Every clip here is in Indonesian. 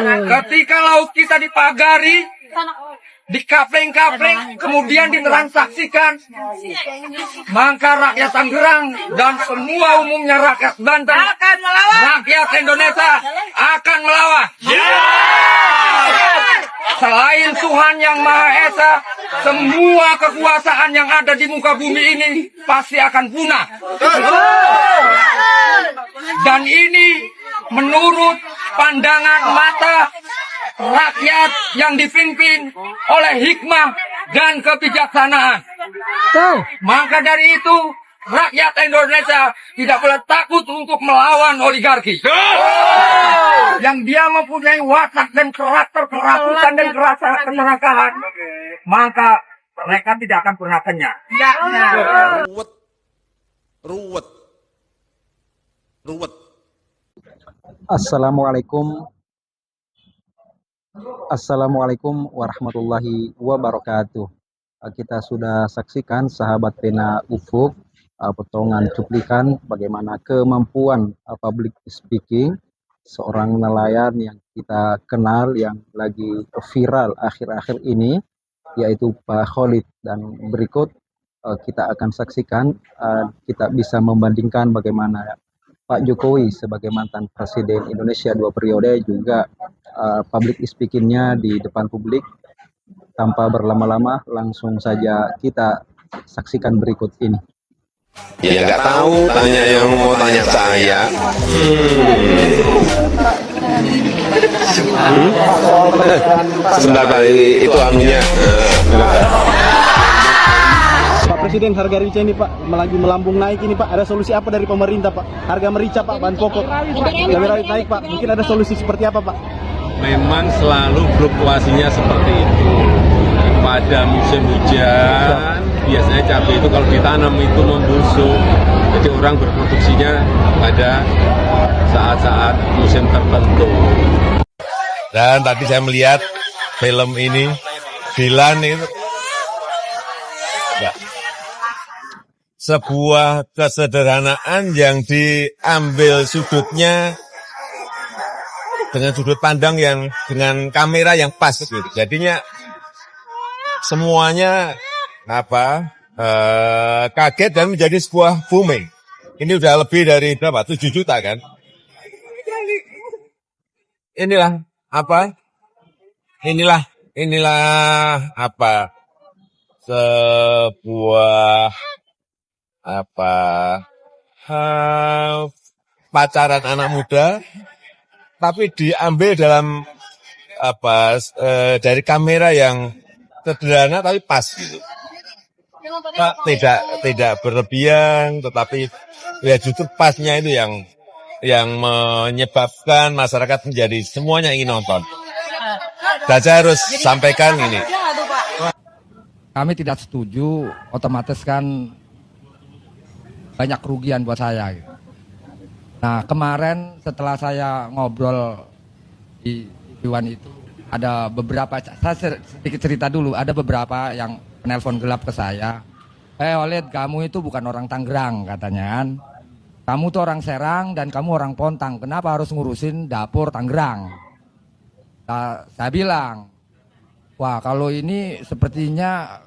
Ketika laut kita dipagari, dikapling-kapling, kemudian ditransaksikan, maka rakyat Tangerang dan semua umumnya rakyat Banten, rakyat Indonesia akan melawan. Selain Tuhan Yang Maha Esa, semua kekuasaan yang ada di muka bumi ini pasti akan punah. Dan ini menurut pandangan mata rakyat yang dipimpin oleh hikmah dan kebijaksanaan. Maka dari itu, rakyat Indonesia tidak boleh takut untuk melawan oligarki. Yang dia mempunyai watak dan karakter kerakusan dan keserakahan, maka mereka tidak akan pernah kenyang. Ruwet. Assalamualaikum warahmatullahi wabarakatuh. Kita sudah saksikan sahabat pena ufuk potongan cuplikan bagaimana kemampuan public speaking seorang nelayan yang kita kenal yang lagi viral akhir-akhir ini, yaitu Pak Khalid. Dan berikut kita akan saksikan, kita bisa membandingkan bagaimana Pak Jokowi sebagai mantan presiden Indonesia 2 periode juga public speakingnya di depan publik. Tanpa berlama-lama, langsung saja kita saksikan berikut ini. Ya nggak tahu, tanya yang mau tanya saya. Sebentar kali itu anunya. Pak Presiden, harga rica ini Pak lagi melambung naik ini Pak. Ada solusi apa dari pemerintah Pak? Harga merica Pak, bahan pokok cabai rawit naik Pak. Mungkin ada solusi seperti apa Pak? Memang selalu fluktuasinya seperti itu. Pada musim hujan, biasanya cabai itu kalau ditanam itu membusuk. Jadi orang berproduksinya pada saat-saat musim tertentu. Dan tadi saya melihat film ini, Dilan itu sebuah kesederhanaan yang diambil sudutnya dengan sudut pandang yang dengan kamera yang pas gitu. Jadinya semuanya kaget dan menjadi sebuah booming. Ini udah lebih dari berapa? 7 juta kan? Inilah sebuah pacaran anak muda, tapi diambil dalam dari kamera yang sederhana tapi pas gitu. Tidak berlebihan, tetapi ya justru pasnya itu yang menyebabkan masyarakat menjadi semuanya ingin nonton. Dan saya harus sampaikan ini. Kami tidak setuju, otomatis kan banyak kerugian buat saya. Gitu. Nah kemarin setelah saya ngobrol di Iwan itu, ada beberapa, saya sedikit cerita dulu, ada beberapa yang penelpon gelap ke saya. Khalid, kamu itu bukan orang Tangerang katanya kan. Kamu tuh orang Serang dan kamu orang Pontang, kenapa harus ngurusin dapur Tangerang? Nah, saya bilang, wah kalau ini sepertinya,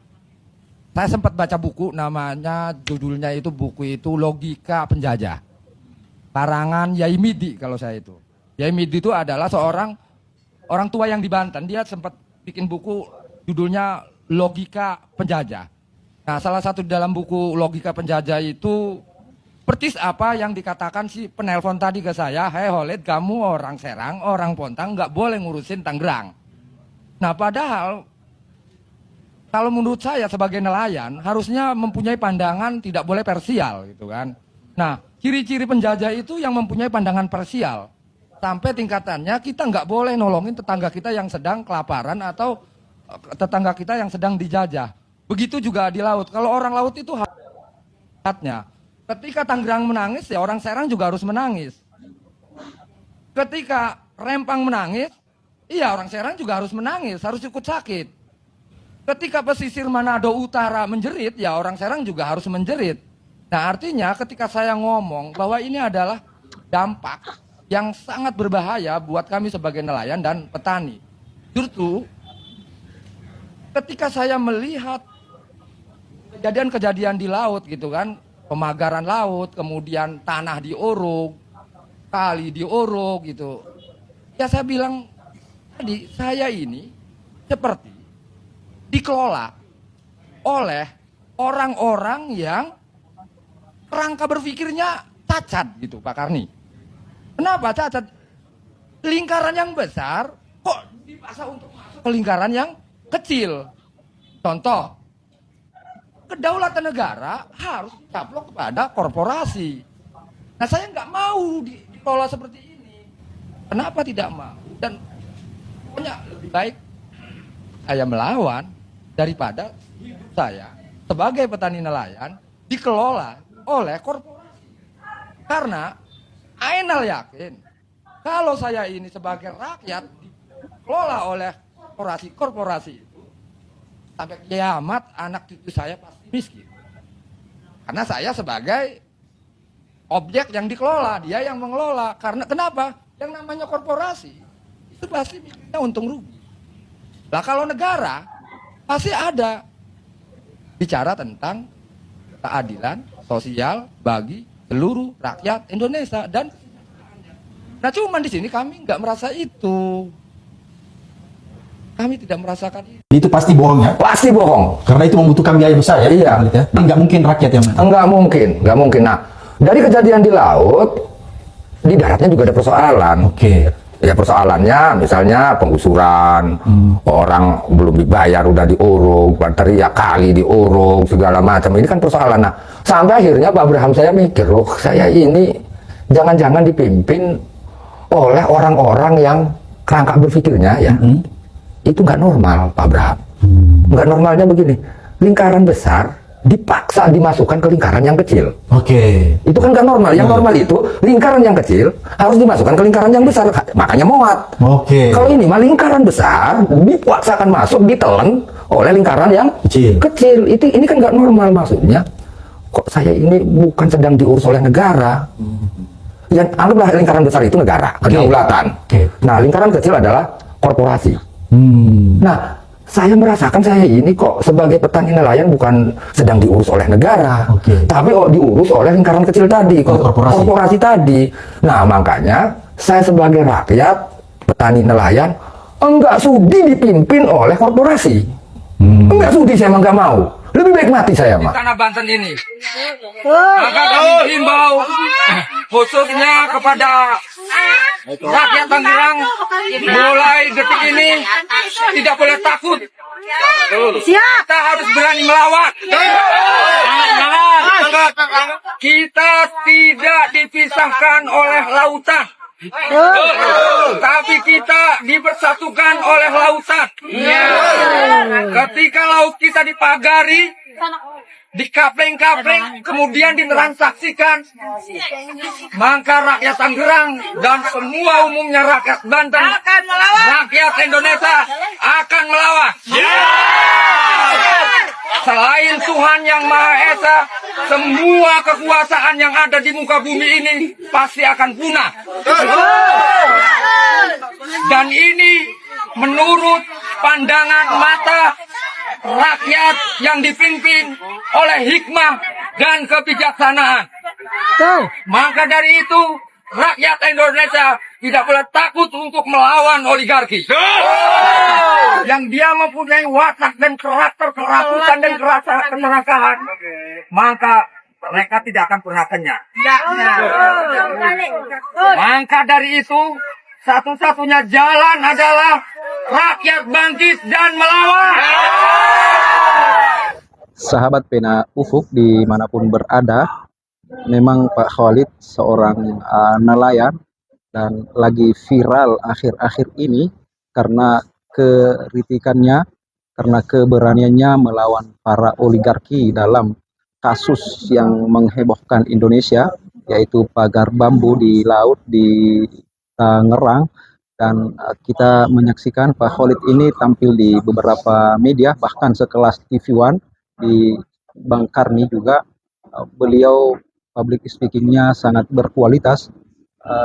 saya sempat baca buku namanya, judulnya itu buku itu Logika Penjajah. Karangan Yai Midi kalau saya itu. Yai Midi itu adalah seorang orang tua yang di Banten, dia sempat bikin buku judulnya Logika Penjajah. Nah salah satu dalam buku Logika Penjajah itu, persis apa yang dikatakan si penelpon tadi ke saya, hei Khalid, kamu orang Serang, orang Pontang, nggak boleh ngurusin Tangerang. Nah padahal, kalau menurut saya sebagai nelayan, harusnya mempunyai pandangan tidak boleh parsial gitu kan. Nah, ciri-ciri penjajah itu yang mempunyai pandangan parsial. Sampai tingkatannya kita nggak boleh nolongin tetangga kita yang sedang kelaparan atau tetangga kita yang sedang dijajah. Begitu juga di laut. Kalau orang laut itu haknya. Ketika Tangerang menangis, ya orang Serang juga harus menangis. Ketika Rempang menangis, iya orang Serang juga harus menangis, harus ikut sakit. Ketika pesisir Manado Utara menjerit, ya orang Serang juga harus menjerit. Nah artinya ketika saya ngomong bahwa ini adalah dampak yang sangat berbahaya buat kami sebagai nelayan dan petani. Justru ketika saya melihat kejadian-kejadian di laut gitu kan, pemagaran laut, kemudian tanah diorok, kali diorok gitu. Ya saya bilang tadi, saya ini seperti dikelola oleh orang-orang yang kerangka berpikirnya cacat gitu Pak Karni. Kenapa cacat? Lingkaran yang besar kok dipaksa untuk masuk ke lingkaran yang kecil. Contoh, kedaulatan negara harus dicaplok kepada korporasi. Nah saya nggak mau dikelola seperti ini. Kenapa tidak mau? Dan pokoknya lebih baik saya melawan daripada hidup saya sebagai petani nelayan dikelola oleh korporasi. Karena Ainal yakin kalau saya ini sebagai rakyat dikelola oleh korporasi itu, sampai kiamat anak cucu saya pasti miskin. Karena saya sebagai objek yang dikelola, dia yang mengelola. Karena kenapa? Yang namanya korporasi itu pasti mikirnya untung rugi. Lah kalau negara pasti ada bicara tentang keadilan sosial bagi seluruh rakyat Indonesia dan nah cuman di sini kami nggak merasa itu. Kami tidak merasakan itu. Itu pasti bohong ya? Pasti bohong. Karena itu membutuhkan biaya besar ya? Iya. Ya? Nggak mungkin rakyat yang menang. Nggak mungkin. Nah, dari kejadian di laut, di daratnya juga ada persoalan. Oke. Ya persoalannya misalnya penggusuran, orang belum dibayar udah diuruk, teriak kali diuruk, segala macam. Ini kan persoalan. Nah, sampai akhirnya Pak Abraham saya mikir, loh saya ini jangan-jangan dipimpin oleh orang-orang yang kerangka berpikirnya ya. Itu nggak normal Pak Abraham. Nggak normalnya begini, lingkaran besar dipaksa dimasukkan ke lingkaran yang kecil. Oke. Itu kan nggak normal. Yang normal itu lingkaran yang kecil harus dimasukkan ke lingkaran yang besar. Makanya muat. Oke. Kalau ini mah lingkaran besar dipaksakan masuk, ditelan oleh lingkaran yang kecil. Ini kan nggak normal maksudnya. Kok saya ini bukan sedang diurus oleh negara? Yang anggaplah lingkaran besar itu negara, kedaulatan. Nah, lingkaran kecil adalah korporasi. Nah, saya merasakan saya ini kok sebagai petani nelayan bukan sedang diurus oleh negara, tapi diurus oleh lingkaran kecil tadi, korporasi tadi. Nah, makanya saya sebagai rakyat, petani nelayan, enggak sudi dipimpin oleh korporasi. Enggak sudi, saya emang enggak mau. Lebih baik mati saya mah. Di tanah Banten ini, maka kami himbau khususnya kepada rakyat Tangerang, mulai detik ini tidak boleh takut. Kita harus berani melawan. Kita tidak dipisahkan oleh lautan, tapi kita dipersatukan oleh lautan. Ketika laut kita dipagari, dikapleng-kapleng, kemudian ditransaksikan, maka rakyat Tangerang dan semua umumnya rakyat Banten, rakyat Indonesia akan melawan. Selain Tuhan Yang Maha Esa, semua kekuasaan yang ada di muka bumi ini pasti akan punah. Dan ini menurut pandangan mata rakyat yang dipimpin oleh hikmah dan kebijaksanaan. Maka dari itu, rakyat Indonesia tidak boleh takut untuk melawan oligarki. Yang dia mempunyai watak dan karakter kerakusan dan keserakahan, maka mereka tidak akan pernah kenyang. Maka dari itu, satu-satunya jalan adalah rakyat bangkit dan melawan. Sahabat Pena Ufuk dimanapun berada, memang Pak Khalid seorang nelayan dan lagi viral akhir-akhir ini karena keritikannya, karena keberaniannya melawan para oligarki dalam kasus yang menghebohkan Indonesia, yaitu pagar bambu di laut di Tangerang. Dan kita menyaksikan Pak Khalid ini tampil di beberapa media, bahkan sekelas TV One di Bang Karni juga. Beliau public speakingnya sangat berkualitas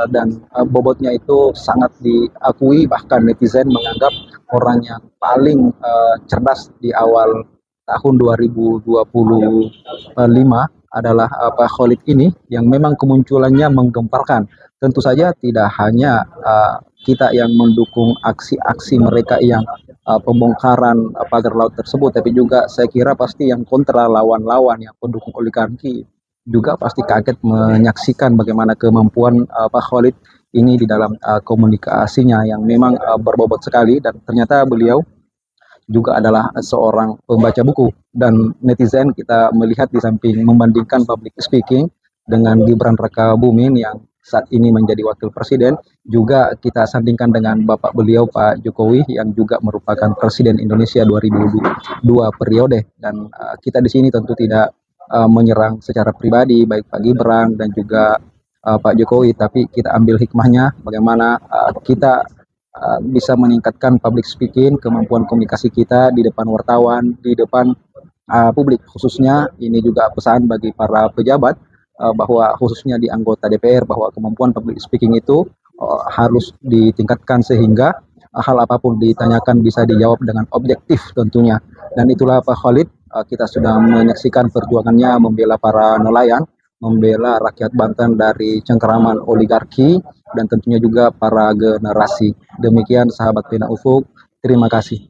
dan bobotnya itu sangat diakui, bahkan netizen menganggap orang yang paling cerdas di awal tahun 2025 adalah Pak Khalid ini, yang memang kemunculannya menggemparkan. Tentu saja tidak hanya kita yang mendukung aksi-aksi mereka yang pembongkaran pagar laut tersebut, tapi juga saya kira pasti yang kontra, lawan-lawan yang pendukung oligarki juga pasti kaget menyaksikan bagaimana kemampuan Pak Khalid ini di dalam komunikasinya yang memang berbobot sekali, dan ternyata beliau juga adalah seorang pembaca buku. Dan netizen kita melihat di samping membandingkan public speaking dengan Gibran Rakabuming yang saat ini menjadi wakil presiden, juga kita sandingkan dengan bapak beliau Pak Jokowi yang juga merupakan presiden Indonesia 2002 periode. Dan kita di sini tentu tidak menyerang secara pribadi baik Pak Gibran dan juga Pak Jokowi, tapi kita ambil hikmahnya bagaimana kita bisa meningkatkan public speaking, kemampuan komunikasi kita di depan wartawan, di depan publik. Khususnya ini juga pesan bagi para pejabat bahwa khususnya di anggota DPR, bahwa kemampuan public speaking itu harus ditingkatkan sehingga hal apapun ditanyakan bisa dijawab dengan objektif tentunya. Dan itulah Pak Khalid, kita sudah menyaksikan perjuangannya membela para nelayan, membela rakyat Banten dari cengkeraman oligarki, dan tentunya juga para generasi. Demikian sahabat Pena Ufuk, terima kasih.